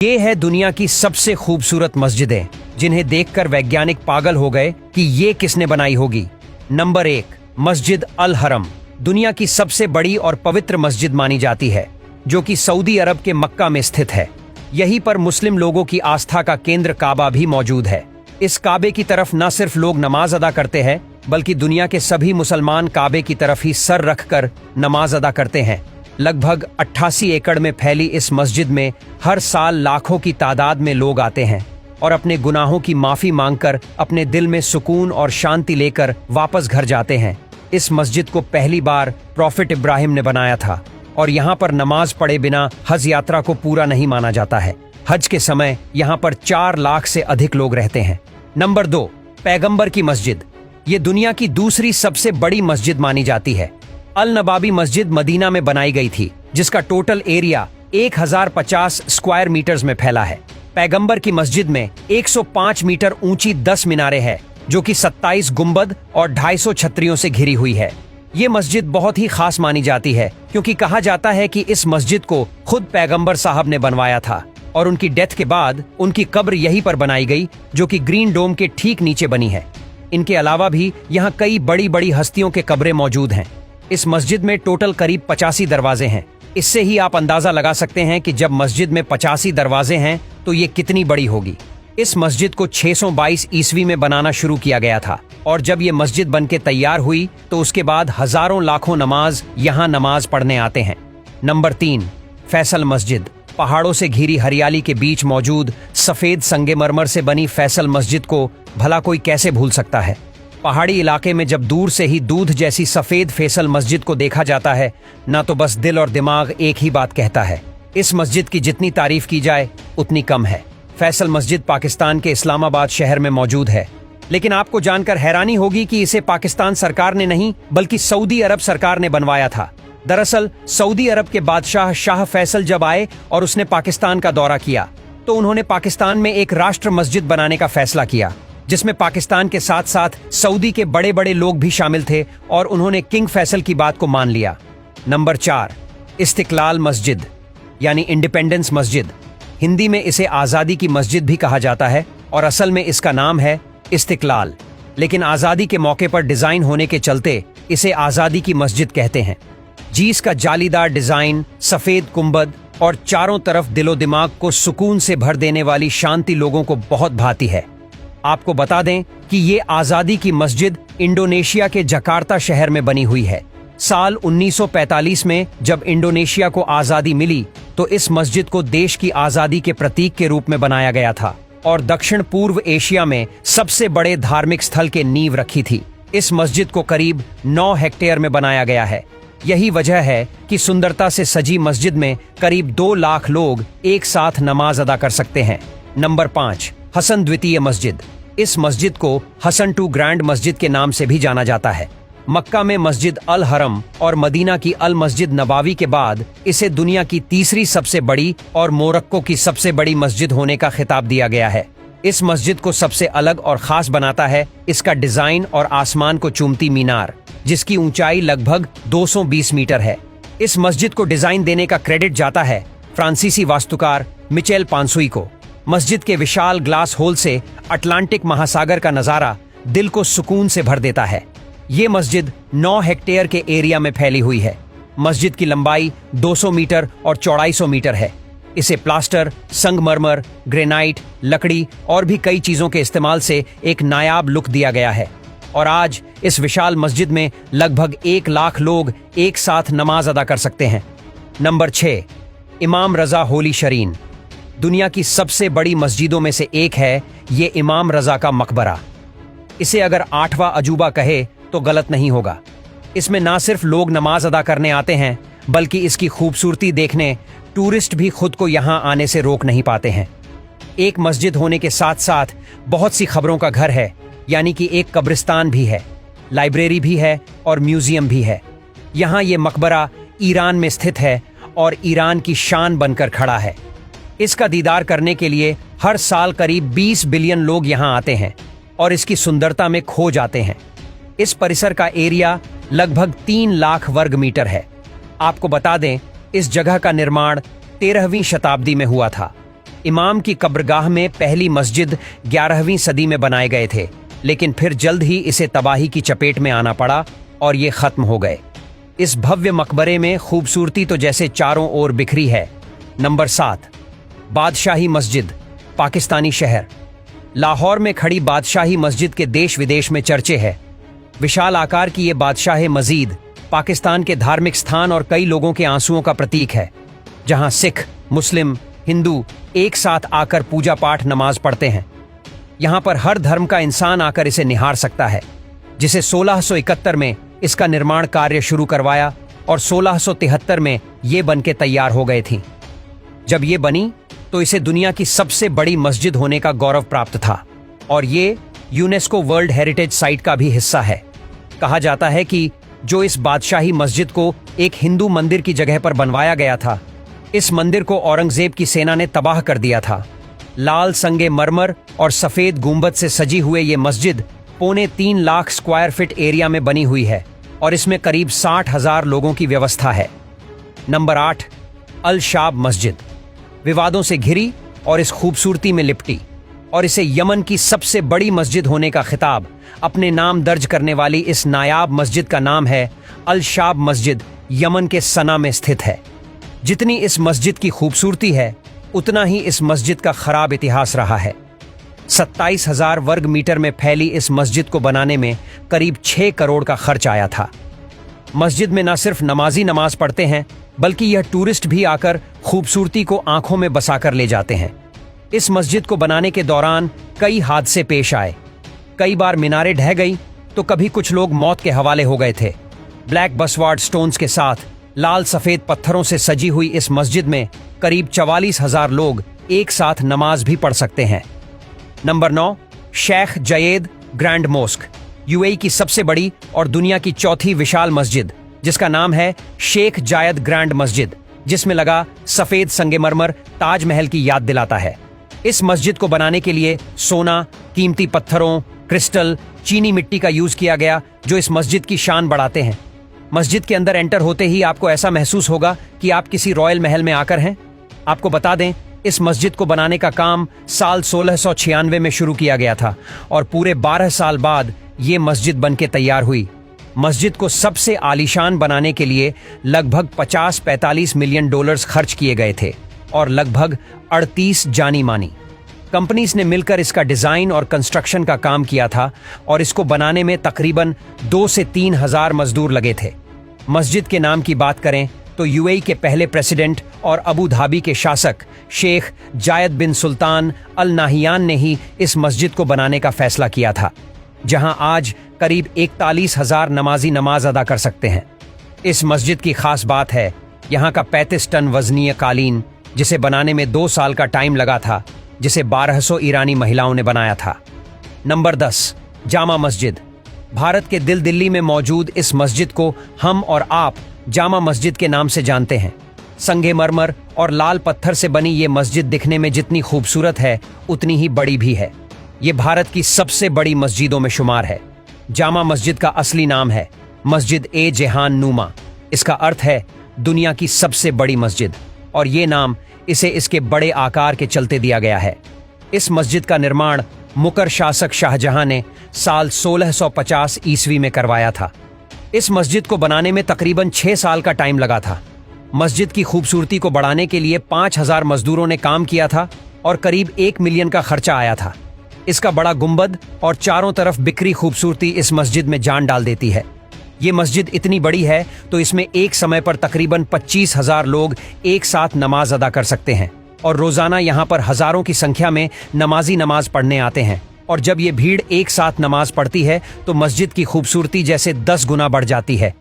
ये है दुनिया की सबसे खूबसूरत मस्जिदें जिन्हें देखकर वैज्ञानिक पागल हो गए कि ये किसने बनाई होगी। नंबर 1, मस्जिद अल हरम। दुनिया की सबसे बड़ी और पवित्र मस्जिद मानी जाती है, जो कि सऊदी अरब के मक्का में स्थित है। यहीं पर मुस्लिम लोगों की आस्था का केंद्र काबा भी मौजूद है। इस काबे की तरफ न सिर्फ लोग नमाज अदा करते हैं, बल्कि दुनिया के सभी मुसलमान काबे की तरफ ही सर रखकर नमाज अदा करते हैं। लगभग 88 एकड़ में फैली इस मस्जिद में हर साल लाखों की तादाद में लोग आते हैं और अपने गुनाहों की माफी मांगकर अपने दिल में सुकून और शांति लेकर वापस घर जाते हैं। इस मस्जिद को पहली बार प्रॉफिट इब्राहिम ने बनाया था और यहाँ पर नमाज पढ़े बिना हज यात्रा को पूरा नहीं माना जाता है। हज के समय यहाँ पर 4 लाख से अधिक लोग रहते हैं। नंबर 2, पैगंबर की मस्जिद। ये दुनिया की दूसरी सबसे बड़ी मस्जिद मानी जाती है। अल नबाबी मस्जिद मदीना में बनाई गई थी, जिसका टोटल एरिया 1050 स्क्वायर मीटर्स में फैला है। पैगंबर की मस्जिद में 105 मीटर ऊंची 10 मीनारें हैं, जो कि 27 गुंबद और 250 छतरियों से घिरी हुई है। ये मस्जिद बहुत ही खास मानी जाती है, क्योंकि कहा जाता है कि इस मस्जिद को खुद पैगंबर साहब ने बनवाया था और उनकी डेथ के बाद उनकी कब्र यहीं पर बनाई गई, जो कि ग्रीन डोम के ठीक नीचे बनी है। इनके अलावा भी यहाँ कई बड़ी बड़ी हस्तियों के कब्रें मौजूद हैं। इस मस्जिद में टोटल करीब 85 दरवाजे हैं। इससे ही आप अंदाजा लगा सकते हैं कि जब मस्जिद में 85 दरवाजे हैं तो ये कितनी बड़ी होगी। इस मस्जिद को 622 ईस्वी में बनाना शुरू किया गया था और जब ये मस्जिद बनके तैयार हुई तो उसके बाद हजारों लाखों नमाज यहाँ नमाज पढ़ने आते हैं। नंबर 3, फैसल मस्जिद। पहाड़ों से घिरी हरियाली के बीच मौजूद सफेद संगमरमर से बनी फैसल मस्जिद को भला कोई कैसे भूल सकता है। पहाड़ी इलाके में जब दूर से ही दूध जैसी सफेद फैसल मस्जिद को देखा जाता है, ना तो बस दिल और दिमाग एक ही बात कहता है। इस मस्जिद की जितनी तारीफ की जाए उतनी कम है। फैसल मस्जिद पाकिस्तान के इस्लामाबाद शहर में मौजूद है, लेकिन आपको जानकर हैरानी होगी कि इसे पाकिस्तान सरकार ने नहीं बल्कि सऊदी अरब सरकार ने बनवाया था। दरअसल सऊदी अरब के बादशाह शाह फैसल जब आए और उसने पाकिस्तान का दौरा किया तो उन्होंने पाकिस्तान में एक राष्ट्र मस्जिद बनाने का फैसला किया, जिसमें पाकिस्तान के साथ साथ सऊदी के बड़े बड़े लोग भी शामिल थे और उन्होंने किंग फैसल की बात को मान लिया। नंबर 4, इस्तिकलाल मस्जिद यानी इंडिपेंडेंस मस्जिद। हिंदी में इसे आज़ादी की मस्जिद भी कहा जाता है और असल में इसका नाम है इस्तिकलाल, लेकिन आज़ादी के मौके पर डिज़ाइन होने के चलते इसे आज़ादी की मस्जिद कहते हैं। जी इसका जालीदार डिज़ाइन, सफ़ेद गुंबद और चारों तरफ दिलो दिमाग को सुकून से भर देने वाली शांति लोगों को बहुत भाती है। आपको बता दें कि ये आज़ादी की मस्जिद इंडोनेशिया के जकार्ता शहर में बनी हुई है। साल 1945 में जब इंडोनेशिया को आज़ादी मिली तो इस मस्जिद को देश की आज़ादी के प्रतीक के रूप में बनाया गया था और दक्षिण पूर्व एशिया में सबसे बड़े धार्मिक स्थल के नींव रखी थी। इस मस्जिद को करीब 9 हेक्टेयर में बनाया गया है। यही वजह है कि सुंदरता से सजी मस्जिद में करीब 2 लाख लोग एक साथ नमाज अदा कर सकते हैं। नंबर 5, हसन द्वितीय मस्जिद। इस मस्जिद को हसन टू ग्रैंड मस्जिद के नाम से भी जाना जाता है। मक्का में मस्जिद अल हरम और मदीना की अल मस्जिद नबावी के बाद इसे दुनिया की तीसरी सबसे बड़ी और मोरक्को की सबसे बड़ी मस्जिद होने का खिताब दिया गया है। इस मस्जिद को सबसे अलग और खास बनाता है इसका डिजाइन और आसमान को चूमती मीनार, जिसकी ऊंचाई लगभग 220 मीटर है। इस मस्जिद को डिजाइन देने का क्रेडिट जाता है फ्रांसीसी वास्तुकार मिचेल पांसुई को। मस्जिद के विशाल ग्लास होल से अटलांटिक महासागर का नजारा दिल को सुकून से भर देता है। ये मस्जिद 9 हेक्टेयर के एरिया में फैली हुई है। मस्जिद की लंबाई 200 मीटर और चौड़ाई 100 मीटर है। इसे प्लास्टर, संगमरमर, ग्रेनाइट, लकड़ी और भी कई चीजों के इस्तेमाल से एक नायाब लुक दिया गया है और आज इस विशाल मस्जिद में लगभग 1 लाख लोग एक साथ नमाज अदा कर सकते हैं। नंबर 6, इमाम रजा होली शरीन। दुनिया की सबसे बड़ी मस्जिदों में से एक है ये इमाम रजा का मकबरा। इसे अगर 8वां अजूबा कहे तो गलत नहीं होगा। इसमें ना सिर्फ लोग नमाज अदा करने आते हैं, बल्कि इसकी खूबसूरती देखने टूरिस्ट भी खुद को यहाँ आने से रोक नहीं पाते हैं। एक मस्जिद होने के साथ साथ बहुत सी खबरों का घर है, यानी कि एक कब्रिस्तान भी है, लाइब्रेरी भी है और म्यूजियम भी है। यहाँ ये मकबरा ईरान में स्थित है और ईरान की शान बनकर खड़ा है। इसका दीदार करने के लिए हर साल करीब 20 बिलियन लोग यहाँ आते हैं और इसकी सुंदरता में खो जाते हैं। इस परिसर का एरिया लगभग 3 लाख वर्ग मीटर है। आपको बता दें, इस जगह का निर्माण 13वीं शताब्दी में हुआ था। इमाम की कब्रगाह में पहली मस्जिद 11वीं सदी में बनाए गए थे, लेकिन फिर जल्द ही इसे तबाही की चपेट में आना पड़ा और ये खत्म हो गए। इस भव्य मकबरे में खूबसूरती तो जैसे चारों ओर बिखरी है। नंबर 7, बादशाही मस्जिद, पाकिस्तानी शहर। लाहौर में खड़ी बादशाही मस्जिद के देश विदेश में चर्चे है। विशाल आकार की ये बादशाह मस्जिद पाकिस्तान के धार्मिक स्थान और कई लोगों के आंसुओं का प्रतीक है, जहां सिख, मुस्लिम, हिंदू एक साथ आकर पूजा पाठ नमाज पढ़ते हैं। यहां पर हर धर्म का इंसान आकर इसे निहार सकता है, जिसे 1671 में इसका निर्माण कार्य शुरू करवाया और 1673 में ये बनके तैयार हो गए थी। जब ये बनी तो इसे दुनिया की सबसे बड़ी मस्जिद होने का गौरव प्राप्त था और ये यूनेस्को वर्ल्ड हेरिटेज साइट का भी हिस्सा है। कहा जाता है कि जो इस बादशाही मस्जिद को एक हिंदू मंदिर की जगह पर बनवाया गया था, इस मंदिर को औरंगजेब की सेना ने तबाह कर दिया था। लाल संगे मरमर और सफेद गुंबद से सजी हुए ये मस्जिद 3.25 लाख स्क्वायर फीट एरिया में बनी हुई है और इसमें करीब 60,000 लोगों की व्यवस्था है। नंबर 8, अल शाब मस्जिद। विवादों से घिरी और इस खूबसूरती में लिपटी और इसे यमन की सबसे बड़ी मस्जिद होने का खिताब अपने नाम दर्ज करने वाली इस नायाब मस्जिद का नाम है अल शाब मस्जिद, यमन के सना में स्थित है। जितनी इस मस्जिद की खूबसूरती है, उतना ही इस मस्जिद का खराब इतिहास रहा है। 27,000 वर्ग मीटर में फैली इस मस्जिद को बनाने में करीब 6 करोड़ का खर्च आया था। मस्जिद में न सिर्फ नमाजी नमाज पढ़ते हैं, बल्कि यह टूरिस्ट भी आकर खूबसूरती को आंखों में बसाकर ले जाते हैं। इस मस्जिद को बनाने के दौरान कई हादसे पेश आए। कई बार मीनारें ढह गई तो कभी कुछ लोग मौत के हवाले हो गए थे। ब्लैक बसवार्ड स्टोन्स के साथ लाल सफेद पत्थरों से सजी हुई इस मस्जिद में करीब 44,000 लोग एक साथ नमाज भी पढ़ सकते हैं। Number 9, Sheikh Zayed Grand Mosque, UAE की सबसे बड़ी और दुनिया की चौथी विशाल मस्जिद, जिसका नाम है शेख जायद ग्रैंड मस्जिद, जिसमें लगा सफेद संगमरमर ताजमहल की याद दिलाता है। इस मस्जिद को बनाने के लिए सोना, कीमती पत्थरों, क्रिस्टल, चीनी मिट्टी का यूज किया गया, जो इस मस्जिद की शान बढ़ाते हैं। मस्जिद के अंदर एंटर होते ही आपको ऐसा महसूस होगा कि आप किसी रॉयल महल में आकर हैं। आपको बता दें, इस मस्जिद को बनाने का काम साल 1696 में शुरू किया गया था और पूरे 12 साल बाद ये मस्जिद बनके तैयार हुई। मस्जिद को सबसे आलीशान बनाने के लिए लगभग 50-45 मिलियन डॉलर्स खर्च किए गए थे और लगभग 38 जानी मानी कंपनीज ने मिलकर इसका डिजाइन और कंस्ट्रक्शन का काम किया था और इसको बनाने में तकरीबन 2 से 3 हजार मजदूर लगे थे। मस्जिद के नाम की बात करें तो यूएई के पहले प्रेसिडेंट और अबू धाबी के शासक शेख जायद बिन सुल्तान अल नाहियान ने ही इस मस्जिद को बनाने का फैसला किया था, जहां आज करीब 41,000 नमाजी नमाज अदा कर सकते हैं। इस मस्जिद की खास बात है यहाँ का 35 टन वजनीय कालीन, जिसे बनाने में 2 साल का टाइम लगा था, जिसे 1200 ईरानी महिलाओं ने बनाया था। नंबर 10, जामा मस्जिद। भारत के दिल्ली में मौजूद इस मस्जिद को हम और आप जामा मस्जिद के नाम से जानते हैं। संगमरमर और लाल पत्थर से बनी ये मस्जिद दिखने में जितनी खूबसूरत है, उतनी ही बड़ी भी है। ये भारत की सबसे बड़ी मस्जिदों में शुमार है। जामा मस्जिद का असली नाम है मस्जिद ए जहान नुमा। इसका अर्थ है दुनिया की सबसे बड़ी मस्जिद, और ये नाम इसे इसके बड़े आकार के चलते दिया गया है। इस मस्जिद का निर्माण मुकर शासक शाहजहां ने साल 1650 ईस्वी में करवाया था। इस मस्जिद को बनाने में तकरीबन 6 साल का टाइम लगा था। मस्जिद की खूबसूरती को बढ़ाने के लिए 5000 मजदूरों ने काम किया था और करीब 1 मिलियन का खर्चा आया था। इसका बड़ा गुंबद और चारों तरफ बिखरी खूबसूरती इस मस्जिद में जान डाल देती है। ये मस्जिद इतनी बड़ी है तो इसमें एक समय पर तकरीबन 25,000 लोग एक साथ नमाज अदा कर सकते हैं और रोजाना यहाँ पर हजारों की संख्या में नमाजी नमाज पढ़ने आते हैं। और जब ये भीड़ एक साथ नमाज पढ़ती है तो मस्जिद की खूबसूरती जैसे 10 गुना बढ़ जाती है।